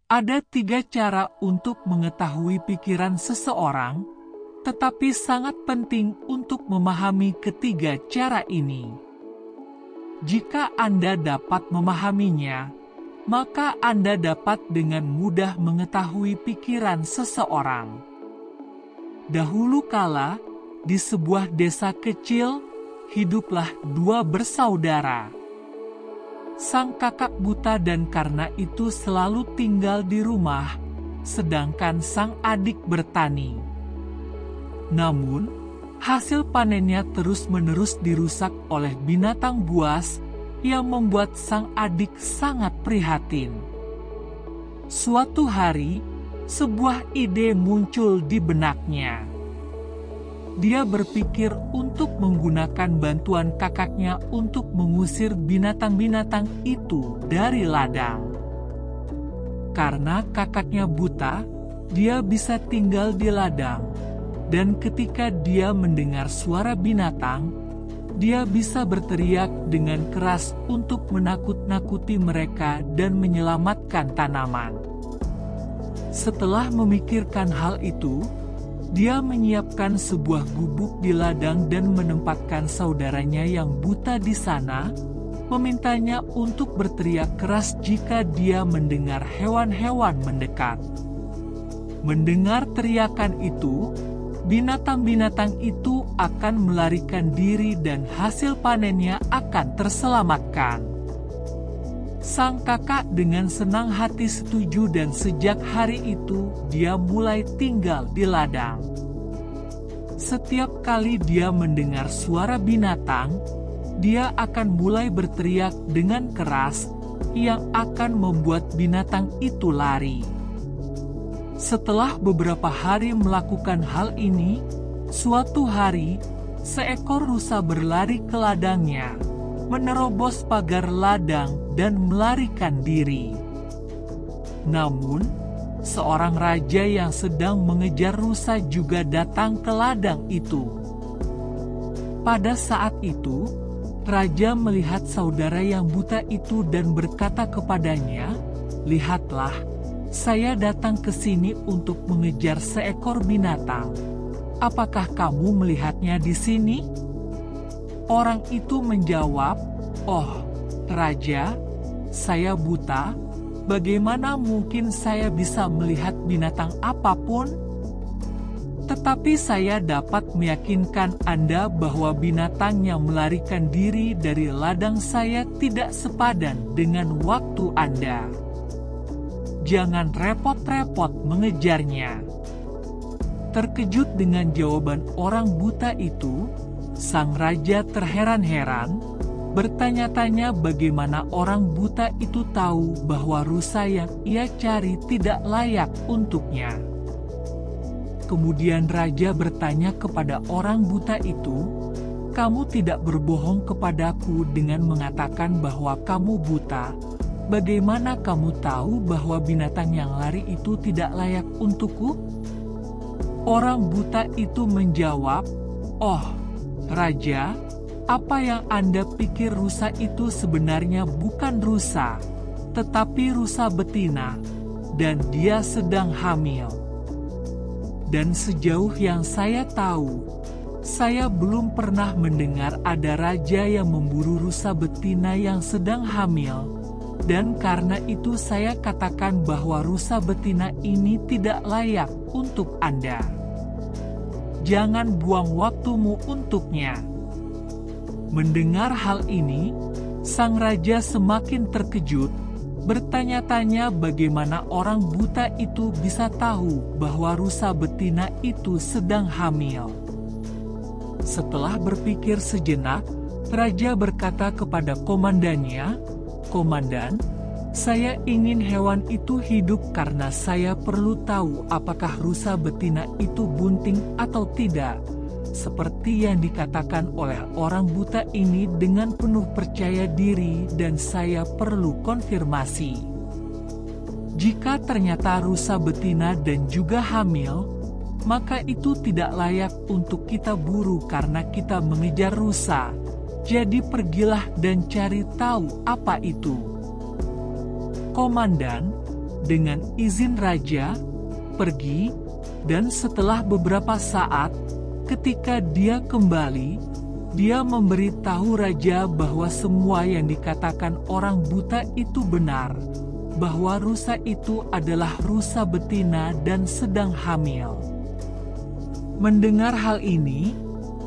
Ada 3 cara untuk mengetahui pikiran seseorang, tetapi sangat penting untuk memahami ketiga cara ini. Jika Anda dapat memahaminya, maka Anda dapat dengan mudah mengetahui pikiran seseorang. Dahulu kala, di sebuah desa kecil, hiduplah 2 bersaudara. Sang kakak buta dan karena itu selalu tinggal di rumah, sedangkan sang adik bertani. Namun, hasil panennya terus-menerus dirusak oleh binatang buas yang membuat sang adik sangat prihatin. Suatu hari, sebuah ide muncul di benaknya. Dia berpikir untuk menggunakan bantuan kakaknya untuk mengusir binatang-binatang itu dari ladang. Karena kakaknya buta, dia bisa tinggal di ladang. Dan ketika dia mendengar suara binatang, dia bisa berteriak dengan keras untuk menakut-nakuti mereka dan menyelamatkan tanaman. Setelah memikirkan hal itu, dia menyiapkan sebuah gubuk di ladang dan menempatkan saudaranya yang buta di sana, memintanya untuk berteriak keras jika dia mendengar hewan-hewan mendekat. Mendengar teriakan itu, binatang-binatang itu akan melarikan diri dan hasil panennya akan terselamatkan. Sang kakak dengan senang hati setuju dan sejak hari itu dia mulai tinggal di ladang. Setiap kali dia mendengar suara binatang, dia akan mulai berteriak dengan keras yang akan membuat binatang itu lari. Setelah beberapa hari melakukan hal ini, suatu hari seekor rusa berlari ke ladangnya, menerobos pagar ladang dan melarikan diri. Namun, seorang raja yang sedang mengejar rusa juga datang ke ladang itu. Pada saat itu, raja melihat saudara yang buta itu dan berkata kepadanya, "Lihatlah, saya datang ke sini untuk mengejar seekor binatang. Apakah kamu melihatnya di sini?" Orang itu menjawab, "Oh, Raja, saya buta. Bagaimana mungkin saya bisa melihat binatang apapun? Tetapi saya dapat meyakinkan Anda bahwa binatang yang melarikan diri dari ladang saya tidak sepadan dengan waktu Anda. Jangan repot-repot mengejarnya." Terkejut dengan jawaban orang buta itu, sang raja terheran-heran, bertanya-tanya bagaimana orang buta itu tahu bahwa rusa yang ia cari tidak layak untuknya. Kemudian raja bertanya kepada orang buta itu, "Kamu tidak berbohong kepadaku dengan mengatakan bahwa kamu buta. Bagaimana kamu tahu bahwa binatang yang lari itu tidak layak untukku?" Orang buta itu menjawab, "Oh, Raja, apa yang Anda pikir rusa itu sebenarnya bukan rusa, tetapi rusa betina, dan dia sedang hamil. Dan sejauh yang saya tahu, saya belum pernah mendengar ada raja yang memburu rusa betina yang sedang hamil, dan karena itu saya katakan bahwa rusa betina ini tidak layak untuk Anda. Jangan buang waktumu untuknya." Mendengar hal ini, sang raja semakin terkejut, bertanya-tanya bagaimana orang buta itu bisa tahu bahwa rusa betina itu sedang hamil. Setelah berpikir sejenak, raja berkata kepada komandannya, "Komandan, saya ingin hewan itu hidup karena saya perlu tahu apakah rusa betina itu bunting atau tidak." Seperti yang dikatakan oleh orang buta ini dengan penuh percaya diri dan saya perlu konfirmasi. Jika ternyata rusa betina dan juga hamil, maka itu tidak layak untuk kita buru karena kita mengejar rusa. Jadi pergilah dan cari tahu apa itu. Komandan, dengan izin raja, pergi, dan setelah beberapa saat, ketika dia kembali, dia memberitahu raja bahwa semua yang dikatakan orang buta itu benar, bahwa rusa itu adalah rusa betina dan sedang hamil. Mendengar hal ini,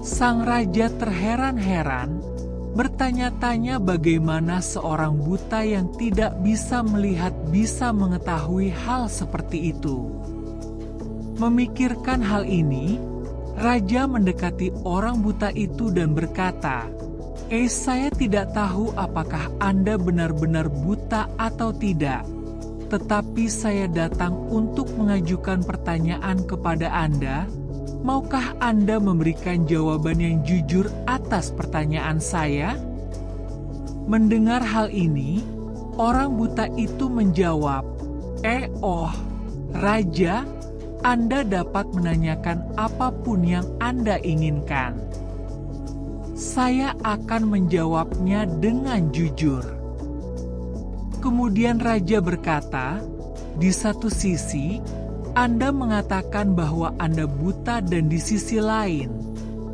sang raja terheran-heran, bertanya-tanya bagaimana seorang buta yang tidak bisa melihat bisa mengetahui hal seperti itu. Memikirkan hal ini, raja mendekati orang buta itu dan berkata, saya tidak tahu apakah Anda benar-benar buta atau tidak, tetapi saya datang untuk mengajukan pertanyaan kepada Anda. Maukah Anda memberikan jawaban yang jujur atas pertanyaan saya? Mendengar hal ini, orang buta itu menjawab, Raja, Anda dapat menanyakan apapun yang Anda inginkan. Saya akan menjawabnya dengan jujur. Kemudian raja berkata, di satu sisi, Anda mengatakan bahwa Anda buta dan di sisi lain,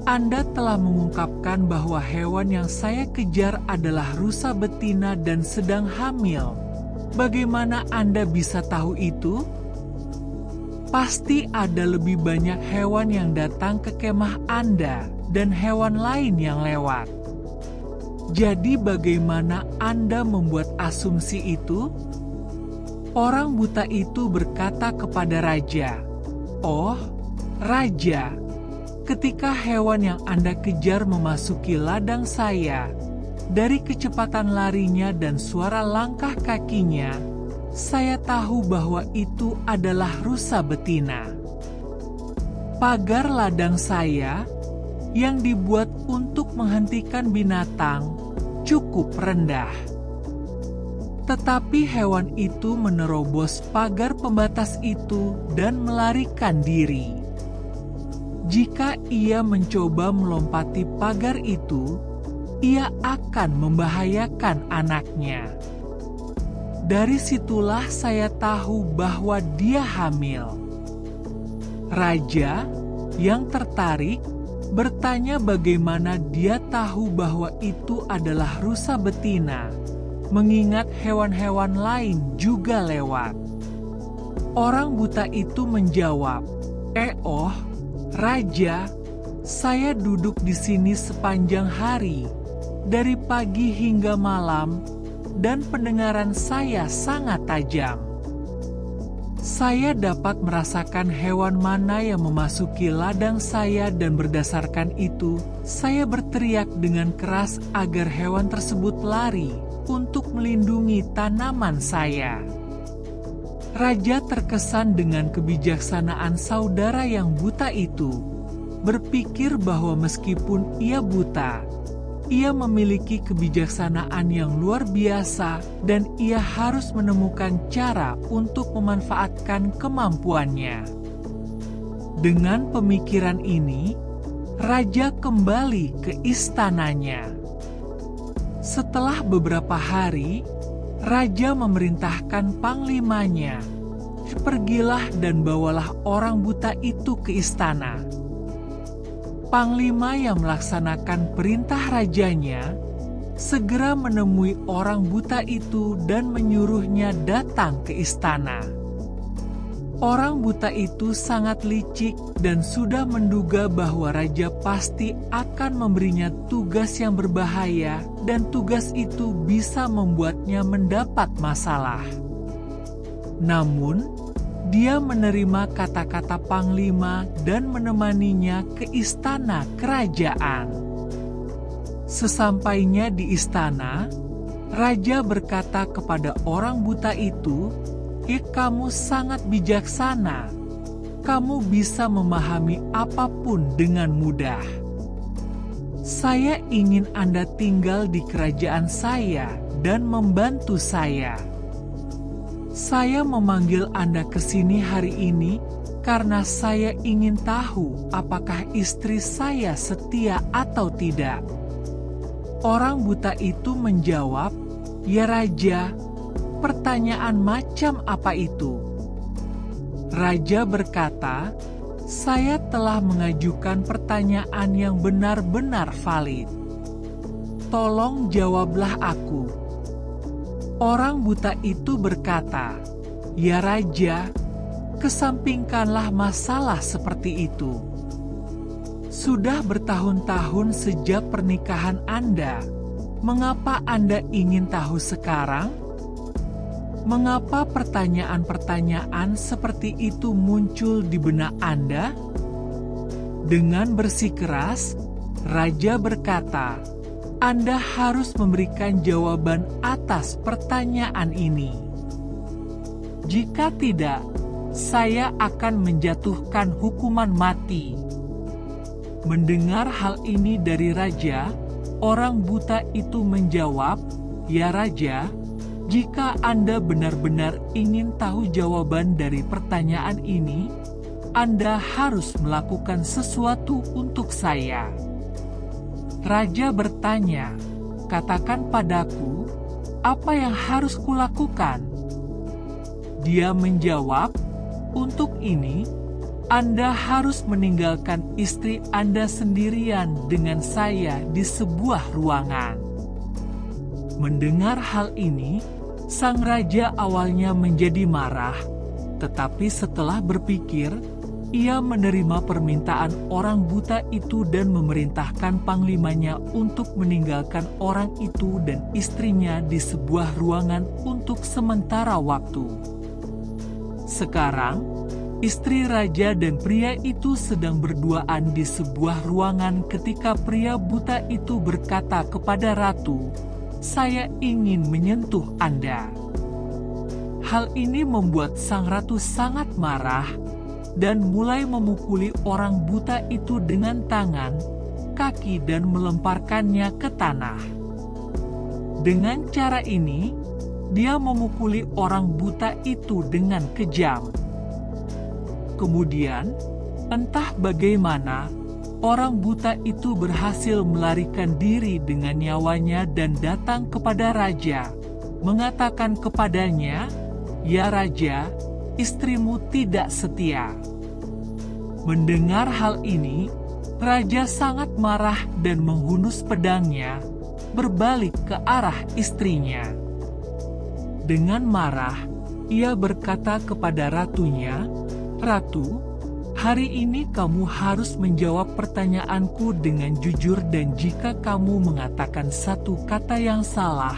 Anda telah mengungkapkan bahwa hewan yang saya kejar adalah rusa betina dan sedang hamil. Bagaimana Anda bisa tahu itu? Pasti ada lebih banyak hewan yang datang ke kemah Anda dan hewan lain yang lewat. Jadi bagaimana Anda membuat asumsi itu? Orang buta itu berkata kepada raja, Raja, ketika hewan yang Anda kejar memasuki ladang saya, dari kecepatan larinya dan suara langkah kakinya, saya tahu bahwa itu adalah rusa betina. Pagar ladang saya, yang dibuat untuk menghentikan binatang, cukup rendah. Tetapi hewan itu menerobos pagar pembatas itu dan melarikan diri. Jika ia mencoba melompati pagar itu, ia akan membahayakan anaknya. Dari situlah saya tahu bahwa dia hamil. Raja yang tertarik bertanya bagaimana dia tahu bahwa itu adalah rusa betina, mengingat hewan-hewan lain juga lewat. Orang buta itu menjawab, Raja, saya duduk di sini sepanjang hari, dari pagi hingga malam, dan pendengaran saya sangat tajam. Saya dapat merasakan hewan mana yang memasuki ladang saya dan berdasarkan itu, saya berteriak dengan keras agar hewan tersebut lari untuk melindungi tanaman saya. Raja terkesan dengan kebijaksanaan saudara yang buta itu, berpikir bahwa meskipun ia buta, ia memiliki kebijaksanaan yang luar biasa dan ia harus menemukan cara untuk memanfaatkan kemampuannya. Dengan pemikiran ini, raja kembali ke istananya. Setelah beberapa hari, raja memerintahkan panglimanya, "Pergilah dan bawalah orang buta itu ke istana." Panglima yang melaksanakan perintah rajanya segera menemui orang buta itu dan menyuruhnya datang ke istana. Orang buta itu sangat licik dan sudah menduga bahwa raja pasti akan memberinya tugas yang berbahaya dan tugas itu bisa membuatnya mendapat masalah. Namun, dia menerima kata-kata panglima dan menemaninya ke istana kerajaan. Sesampainya di istana, raja berkata kepada orang buta itu, "Kamu sangat bijaksana. Kamu bisa memahami apapun dengan mudah. Saya ingin Anda tinggal di kerajaan saya dan membantu saya. Saya memanggil Anda ke sini hari ini karena saya ingin tahu apakah istri saya setia atau tidak." Orang buta itu menjawab, "Ya Raja, Pertanyaan macam apa itu? Raja berkata, "Saya telah mengajukan pertanyaan yang benar-benar valid. Tolong jawablah aku." Orang buta itu berkata, "Ya Raja, kesampingkanlah masalah seperti itu. Sudah bertahun-tahun sejak pernikahan Anda. Mengapa Anda ingin tahu sekarang? Mengapa pertanyaan-pertanyaan seperti itu muncul di benak Anda?" Dengan bersikeras, Raja berkata, "Anda harus memberikan jawaban atas pertanyaan ini. Jika tidak, saya akan menjatuhkan hukuman mati." Mendengar hal ini dari raja, orang buta itu menjawab, "Ya Raja, jika Anda benar-benar ingin tahu jawaban dari pertanyaan ini, Anda harus melakukan sesuatu untuk saya." Raja bertanya, "Katakan padaku, apa yang harus kulakukan?" Dia menjawab, "Untuk ini, Anda harus meninggalkan istri Anda sendirian dengan saya di sebuah ruangan." Mendengar hal ini, sang raja awalnya menjadi marah, tetapi setelah berpikir, ia menerima permintaan orang buta itu dan memerintahkan panglimanya untuk meninggalkan orang itu dan istrinya di sebuah ruangan untuk sementara waktu. Sekarang, istri raja dan pria itu sedang berduaan di sebuah ruangan ketika pria buta itu berkata kepada ratu, "Saya ingin menyentuh Anda." Hal ini membuat sang ratu sangat marah dan mulai memukuli orang buta itu dengan tangan, kaki dan melemparkannya ke tanah. Dengan cara ini, dia memukuli orang buta itu dengan kejam. Kemudian, entah bagaimana, orang buta itu berhasil melarikan diri dengan nyawanya dan datang kepada raja, mengatakan kepadanya, "Ya Raja, istrimu tidak setia." Mendengar hal ini, raja sangat marah dan menghunus pedangnya, berbalik ke arah istrinya. Dengan marah, ia berkata kepada ratunya, "Ratu, hari ini kamu harus menjawab pertanyaanku dengan jujur dan jika kamu mengatakan satu kata yang salah,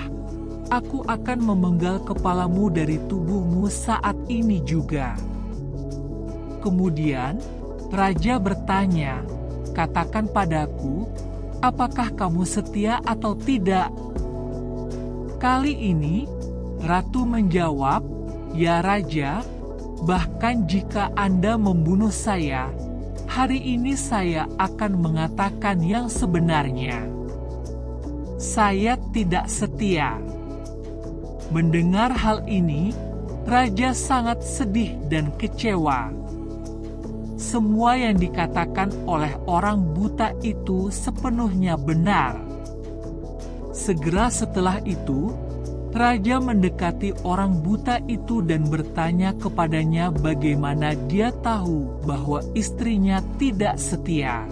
aku akan memenggal kepalamu dari tubuhmu saat ini juga." Kemudian, raja bertanya, "Katakan padaku, apakah kamu setia atau tidak?" Kali ini, ratu menjawab, "Ya Raja, bahkan jika Anda membunuh saya, hari ini saya akan mengatakan yang sebenarnya. Saya tidak setia." Mendengar hal ini, raja sangat sedih dan kecewa. Semua yang dikatakan oleh orang buta itu sepenuhnya benar. Segera setelah itu, raja mendekati orang buta itu dan bertanya kepadanya bagaimana dia tahu bahwa istrinya tidak setia.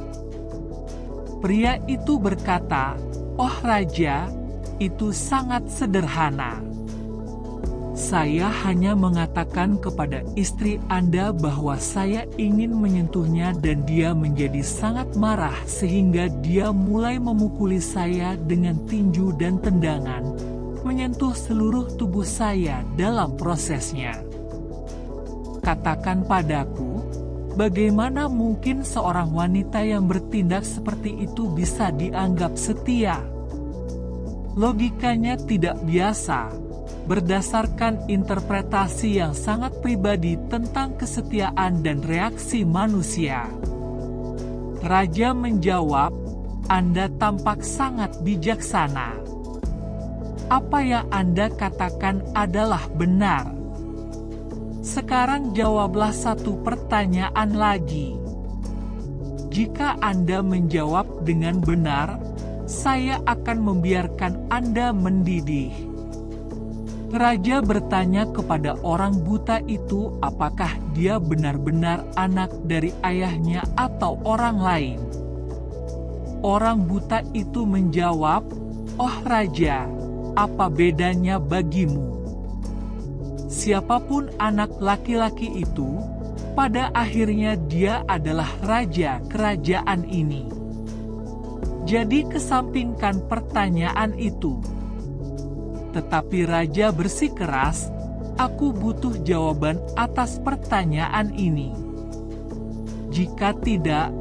Pria itu berkata, "Oh Raja, itu sangat sederhana. Saya hanya mengatakan kepada istri Anda bahwa saya ingin menyentuhnya dan dia menjadi sangat marah sehingga dia mulai memukuli saya dengan tinju dan tendangan, menyentuh seluruh tubuh saya dalam prosesnya. Katakan padaku, bagaimana mungkin seorang wanita yang bertindak seperti itu bisa dianggap setia? Logikanya tidak biasa. Berdasarkan interpretasi yang sangat pribadi tentang kesetiaan dan reaksi manusia." Raja menjawab, "Anda tampak sangat bijaksana. Apa yang Anda katakan adalah benar. Sekarang jawablah satu pertanyaan lagi. Jika Anda menjawab dengan benar, saya akan membiarkan Anda mendidih. Raja bertanya kepada orang buta itu apakah dia benar-benar anak dari ayahnya atau orang lain. Orang buta itu menjawab, "Oh Raja, apa bedanya bagimu? Siapapun anak laki-laki itu, pada akhirnya dia adalah raja kerajaan ini. Jadi kesampingkan pertanyaan itu." Tetapi raja bersikeras, "Aku butuh jawaban atas pertanyaan ini. Jika tidak,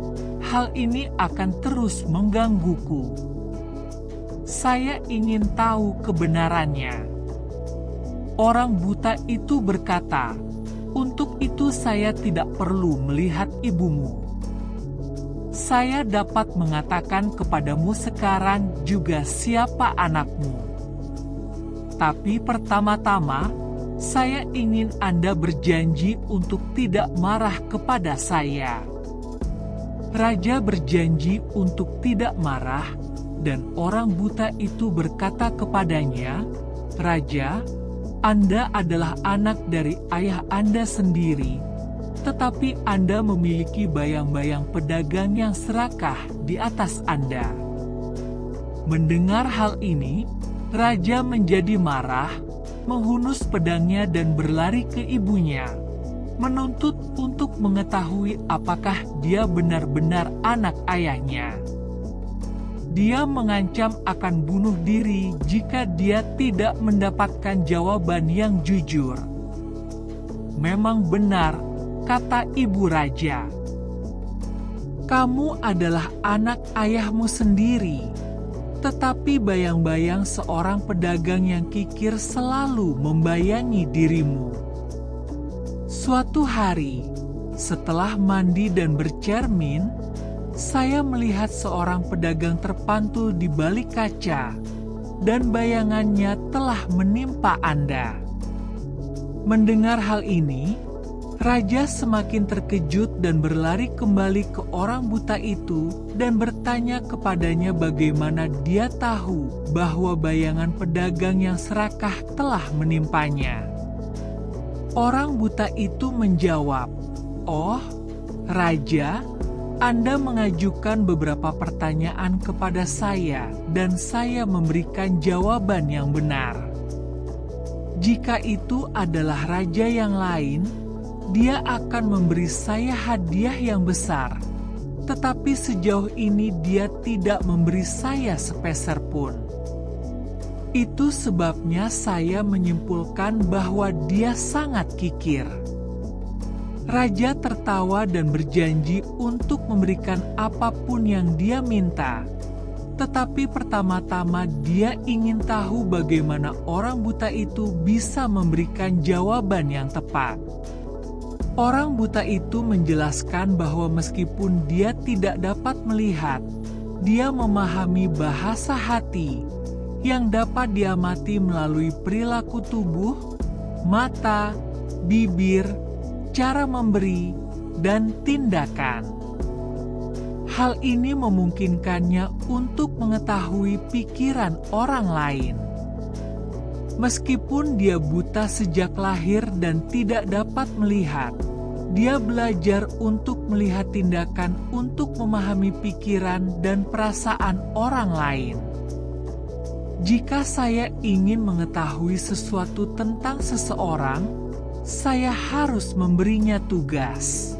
hal ini akan terus menggangguku. Saya ingin tahu kebenarannya." Orang buta itu berkata, "Untuk itu saya tidak perlu melihat ibumu. Saya dapat mengatakan kepadamu sekarang juga siapa anakmu. Tapi pertama-tama, saya ingin Anda berjanji untuk tidak marah kepada saya." Raja berjanji untuk tidak marah, dan orang buta itu berkata kepadanya, "Raja, Anda adalah anak dari ayah Anda sendiri, tetapi Anda memiliki bayang-bayang pedagang yang serakah di atas Anda." Mendengar hal ini, raja menjadi marah, menghunus pedangnya dan berlari ke ibunya, menuntut untuk mengetahui apakah dia benar-benar anak ayahnya. Dia mengancam akan bunuh diri jika dia tidak mendapatkan jawaban yang jujur. "Memang benar," kata ibu raja. "Kamu adalah anak ayahmu sendiri. Tetapi bayang-bayang seorang pedagang yang kikir selalu membayangi dirimu." Suatu hari, setelah mandi dan bercermin, saya melihat seorang pedagang terpantul di balik kaca, dan bayangannya telah menimpa Anda. Mendengar hal ini, raja semakin terkejut dan berlari kembali ke orang buta itu dan bertanya kepadanya bagaimana dia tahu bahwa bayangan pedagang yang serakah telah menimpanya. Orang buta itu menjawab, "Oh, Raja, Anda mengajukan beberapa pertanyaan kepada saya dan saya memberikan jawaban yang benar. Jika itu adalah raja yang lain, dia akan memberi saya hadiah yang besar. Tetapi sejauh ini dia tidak memberi saya sepeser pun. Itu sebabnya saya menyimpulkan bahwa dia sangat kikir." Raja tertawa dan berjanji untuk memberikan apapun yang dia minta. Tetapi pertama-tama dia ingin tahu bagaimana orang buta itu bisa memberikan jawaban yang tepat. Orang buta itu menjelaskan bahwa meskipun dia tidak dapat melihat, dia memahami bahasa hati yang dapat diamati melalui perilaku tubuh, mata, bibir, cara memberi, dan tindakan. Hal ini memungkinkannya untuk mengetahui pikiran orang lain. Meskipun dia buta sejak lahir dan tidak dapat melihat, dia belajar untuk melihat tindakan untuk memahami pikiran dan perasaan orang lain. Jika saya ingin mengetahui sesuatu tentang seseorang, saya harus memberinya tugas.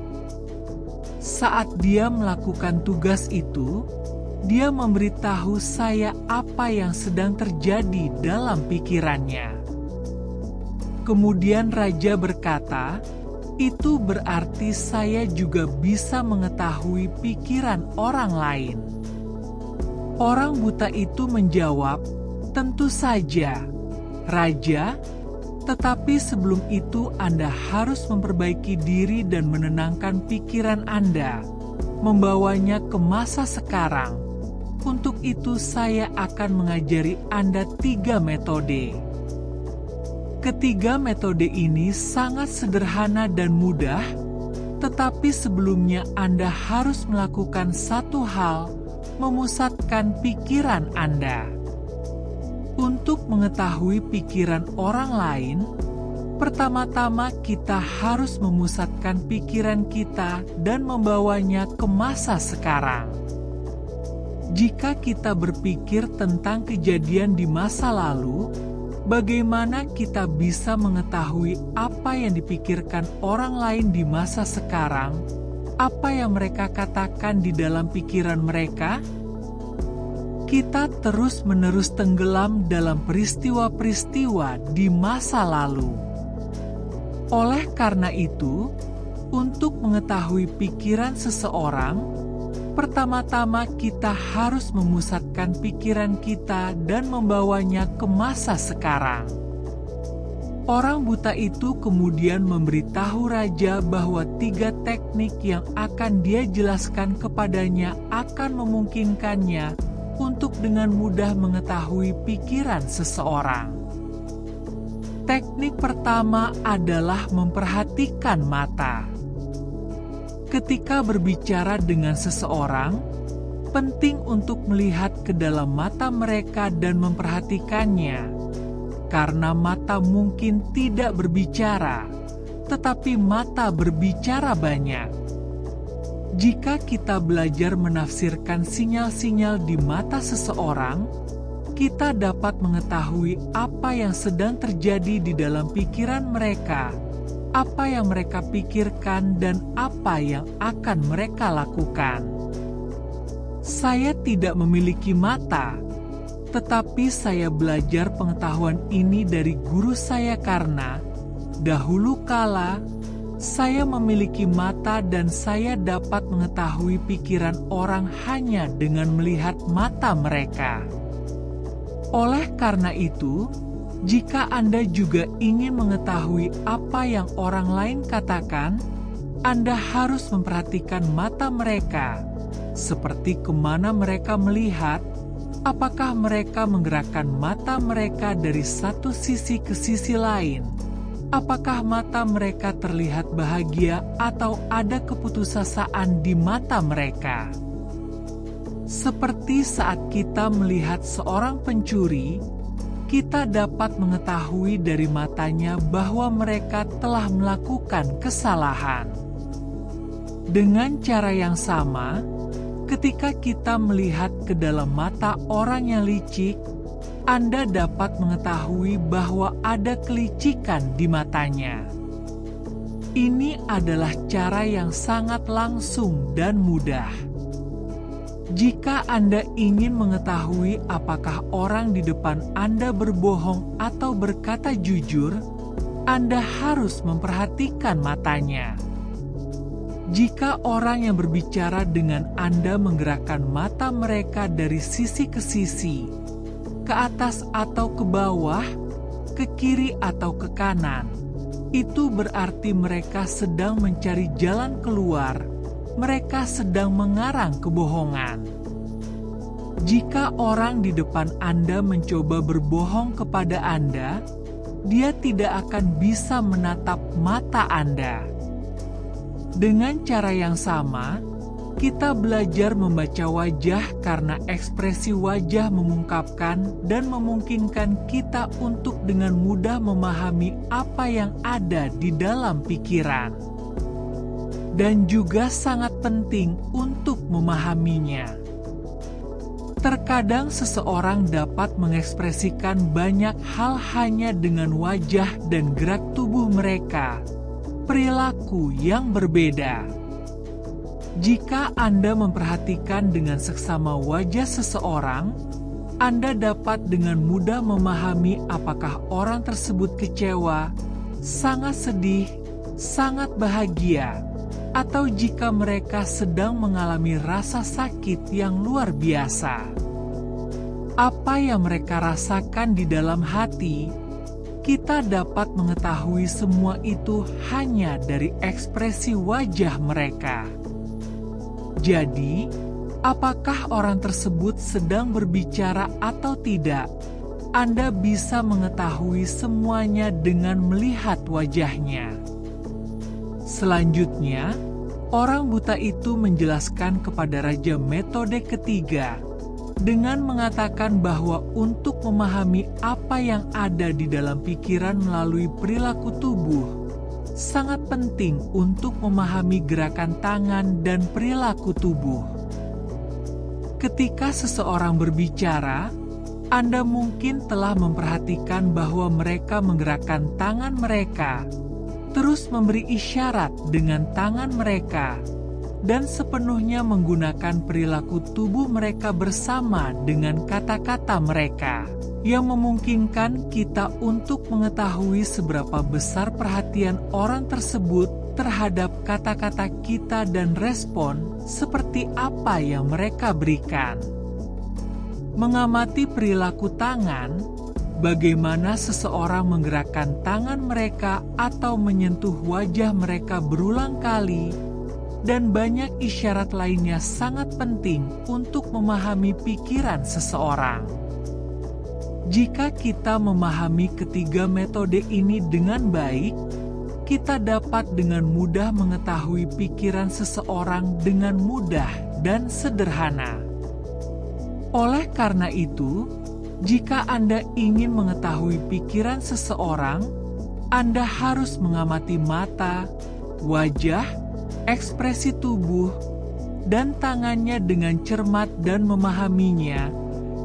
Saat dia melakukan tugas itu, dia memberitahu saya apa yang sedang terjadi dalam pikirannya. Kemudian raja berkata, "Itu berarti saya juga bisa mengetahui pikiran orang lain." Orang buta itu menjawab, "Tentu saja, Raja. Tetapi sebelum itu Anda harus memperbaiki diri dan menenangkan pikiran Anda, membawanya ke masa sekarang. Untuk itu saya akan mengajari Anda 3 metode. Ketiga metode ini sangat sederhana dan mudah, tetapi sebelumnya Anda harus melakukan satu hal, memusatkan pikiran Anda. Untuk mengetahui pikiran orang lain, pertama-tama kita harus memusatkan pikiran kita dan membawanya ke masa sekarang. Jika kita berpikir tentang kejadian di masa lalu, bagaimana kita bisa mengetahui apa yang dipikirkan orang lain di masa sekarang? Apa yang mereka katakan di dalam pikiran mereka? Kita terus-menerus tenggelam dalam peristiwa-peristiwa di masa lalu. Oleh karena itu, untuk mengetahui pikiran seseorang, pertama-tama kita harus memusatkan pikiran kita dan membawanya ke masa sekarang. Orang buta itu kemudian memberitahu raja bahwa 3 teknik yang akan dia jelaskan kepadanya akan memungkinkannya untuk dengan mudah mengetahui pikiran seseorang. Teknik pertama adalah memperhatikan mata. Ketika berbicara dengan seseorang, penting untuk melihat ke dalam mata mereka dan memperhatikannya, karena mata mungkin tidak berbicara, tetapi mata berbicara banyak. Jika kita belajar menafsirkan sinyal-sinyal di mata seseorang, kita dapat mengetahui apa yang sedang terjadi di dalam pikiran mereka, apa yang mereka pikirkan, dan apa yang akan mereka lakukan. Saya tidak memiliki mata, tetapi saya belajar pengetahuan ini dari guru saya karena dahulu kala saya memiliki mata dan saya dapat mengetahui pikiran orang hanya dengan melihat mata mereka. Oleh karena itu, jika Anda juga ingin mengetahui apa yang orang lain katakan, Anda harus memperhatikan mata mereka, seperti kemana mereka melihat, apakah mereka menggerakkan mata mereka dari satu sisi ke sisi lain. Apakah mata mereka terlihat bahagia atau ada keputusasaan di mata mereka? Seperti saat kita melihat seorang pencuri, kita dapat mengetahui dari matanya bahwa mereka telah melakukan kesalahan. Dengan cara yang sama, ketika kita melihat ke dalam mata orang yang licik, Anda dapat mengetahui bahwa ada kelicikan di matanya. Ini adalah cara yang sangat langsung dan mudah. Jika Anda ingin mengetahui apakah orang di depan Anda berbohong atau berkata jujur, Anda harus memperhatikan matanya. Jika orang yang berbicara dengan Anda menggerakkan mata mereka dari sisi ke sisi, ke atas atau ke bawah, ke kiri atau ke kanan, itu berarti mereka sedang mencari jalan keluar, mereka sedang mengarang kebohongan. Jika orang di depan Anda mencoba berbohong kepada Anda, dia tidak akan bisa menatap mata Anda. Dengan cara yang sama, kita belajar membaca wajah karena ekspresi wajah mengungkapkan dan memungkinkan kita untuk dengan mudah memahami apa yang ada di dalam pikiran. Dan juga sangat penting untuk memahaminya. Terkadang seseorang dapat mengekspresikan banyak hal hanya dengan wajah dan gerak tubuh mereka, perilaku yang berbeda. Jika Anda memperhatikan dengan seksama wajah seseorang, Anda dapat dengan mudah memahami apakah orang tersebut kecewa, sangat sedih, sangat bahagia, atau jika mereka sedang mengalami rasa sakit yang luar biasa. Apa yang mereka rasakan di dalam hati, kita dapat mengetahui semua itu hanya dari ekspresi wajah mereka. Jadi, apakah orang tersebut sedang berbicara atau tidak? Anda bisa mengetahui semuanya dengan melihat wajahnya. Selanjutnya, orang buta itu menjelaskan kepada raja metode ketiga, Dengan mengatakan bahwa untuk memahami apa yang ada di dalam pikiran melalui perilaku tubuh, sangat penting untuk memahami gerakan tangan dan perilaku tubuh. Ketika seseorang berbicara, Anda mungkin telah memperhatikan bahwa mereka menggerakkan tangan mereka, terus memberi isyarat dengan tangan mereka, dan sepenuhnya menggunakan perilaku tubuh mereka bersama dengan kata-kata mereka, yang memungkinkan kita untuk mengetahui seberapa besar perhatian orang tersebut terhadap kata-kata kita dan respon seperti apa yang mereka berikan. Mengamati perilaku tangan, bagaimana seseorang menggerakkan tangan mereka atau menyentuh wajah mereka berulang kali, dan banyak isyarat lainnya sangat penting untuk memahami pikiran seseorang. Jika kita memahami ketiga metode ini dengan baik, kita dapat dengan mudah mengetahui pikiran seseorang dengan mudah dan sederhana. Oleh karena itu, jika Anda ingin mengetahui pikiran seseorang, Anda harus mengamati mata, wajah, ekspresi tubuh, dan tangannya dengan cermat dan memahaminya,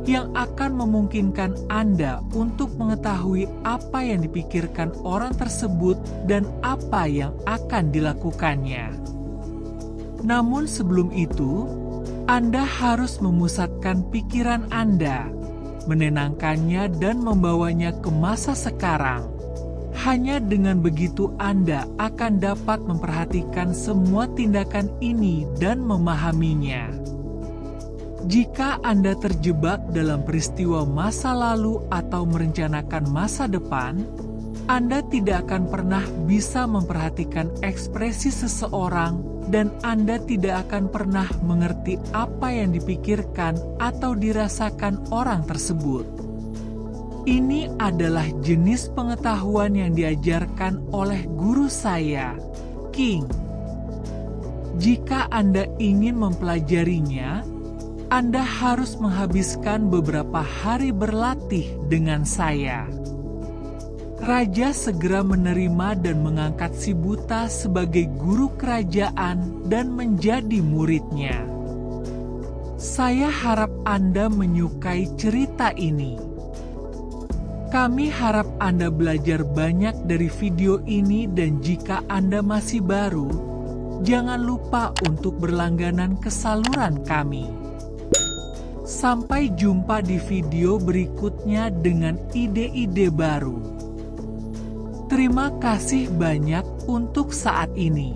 yang akan memungkinkan Anda untuk mengetahui apa yang dipikirkan orang tersebut dan apa yang akan dilakukannya. Namun sebelum itu, Anda harus memusatkan pikiran Anda, menenangkannya dan membawanya ke masa sekarang. Hanya dengan begitu Anda akan dapat memperhatikan semua tindakan ini dan memahaminya. Jika Anda terjebak dalam peristiwa masa lalu atau merencanakan masa depan, Anda tidak akan pernah bisa memperhatikan ekspresi seseorang dan Anda tidak akan pernah mengerti apa yang dipikirkan atau dirasakan orang tersebut. Ini adalah jenis pengetahuan yang diajarkan oleh guru saya, King. Jika Anda ingin mempelajarinya, Anda harus menghabiskan beberapa hari berlatih dengan saya. Raja segera menerima dan mengangkat si buta sebagai guru kerajaan dan menjadi muridnya. Saya harap Anda menyukai cerita ini. Kami harap Anda belajar banyak dari video ini, dan jika Anda masih baru, jangan lupa untuk berlangganan ke saluran kami. Sampai jumpa di video berikutnya dengan ide-ide baru. Terima kasih banyak untuk saat ini.